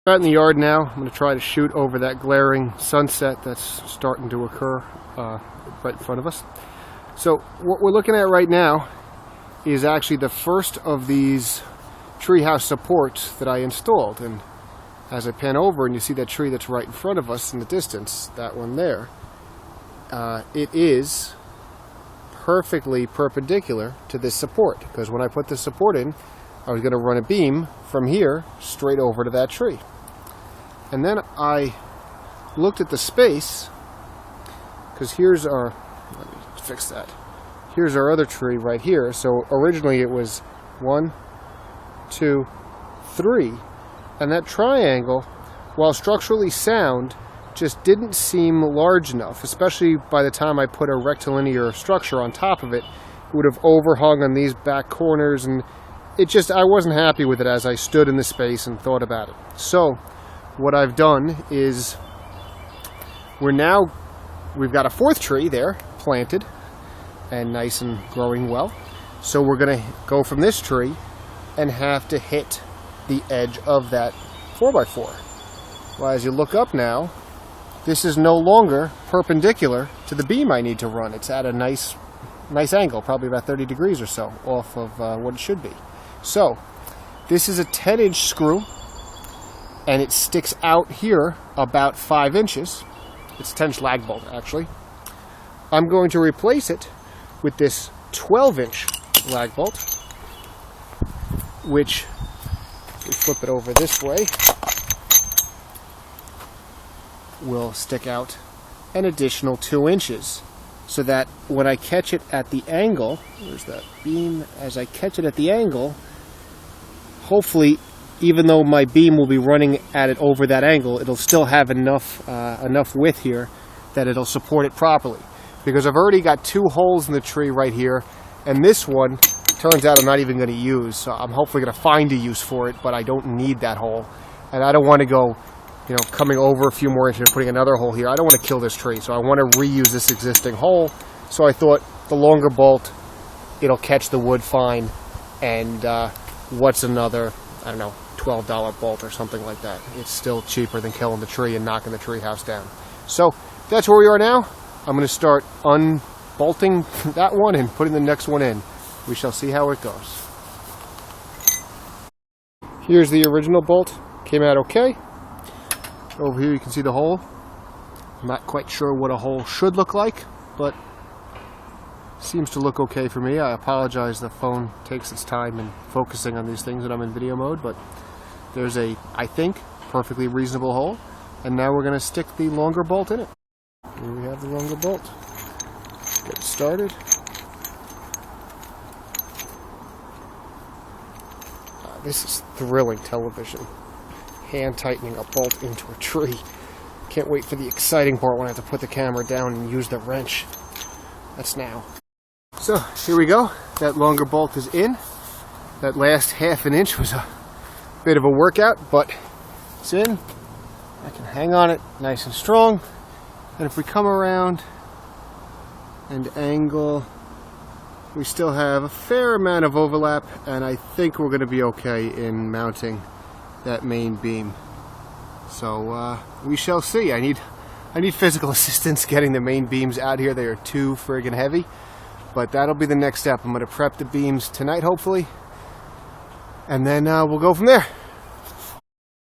Out in the yard now. I'm going to try to shoot over that glaring sunset that's starting to occur right in front of us. So what we're looking at right now is actually the first of these treehouse supports that I installed. And as I pan over and you see that tree that's right in front of us in the distance, that one there, it is perfectly perpendicular to this support, because when I put this support in, I was going to run a beam from here straight over to that tree. And then I looked at the space, because here's our, let me fix that. Here's our other tree right here. So originally it was 1, 2, 3. And that triangle, while structurally sound, just didn't seem large enough, especially by the time I put a rectilinear structure on top of it. It would have overhung on these back corners, and it just, I wasn't happy with it as I stood in the space and thought about it. So what I've done is we've got a fourth tree there planted and nice and growing well. So we're going to go from this tree and have to hit the edge of that 4x4. Well, as you look up now, this is no longer perpendicular to the beam I need to run. It's at a nice angle, probably about 30 degrees or so off of what it should be. So this is a 10-inch screw, and it sticks out here about 5 inches. It's a 10-inch lag bolt, actually. I'm going to replace it with this 12-inch lag bolt, which, we flip it over this way, will stick out an additional 2 inches, so that when I catch it at the angle, where's that beam? As I catch it at the angle, hopefully, even though my beam will be running at it over that angle, it'll still have enough width here that it'll support it properly. Because I've already got 2 holes in the tree right here, and this one turns out I'm not even going to use, so I'm hopefully going to find a use for it, but I don't need that hole. And I don't want to go, coming over a few more inches and putting another hole here. I don't want to kill this tree, so I want to reuse this existing hole. So I thought the longer bolt, it'll catch the wood fine, and what's another, I don't know, $12 bolt or something like that. It's still cheaper than killing the tree and knocking the tree house down. So that's where we are now. I'm going to start unbolting that one and putting the next one in. We shall see how it goes. Here's the original bolt. Came out okay. Over here you can see the hole. I'm not quite sure what a hole should look like, but seems to look okay for me. I apologize, the phone takes its time in focusing on these things when I'm in video mode, but there's a, I think, perfectly reasonable hole. And now we're going to stick the longer bolt in it. Here we have the longer bolt. Get started. This is thrilling television. Hand tightening a bolt into a tree. Can't wait for the exciting part when I have to put the camera down and use the wrench. That's now. So here we go. That longer bolt is in. That last half an inch was a bit of a workout, but it's in. I can hang on it nice and strong. And if we come around and angle, we still have a fair amount of overlap, and I think we're going to be okay in mounting that main beam. So we shall see. I need physical assistance getting the main beams out here. They are too friggin' heavy, but that'll be the next step. I'm going to prep the beams tonight, hopefully, and then we'll go from there.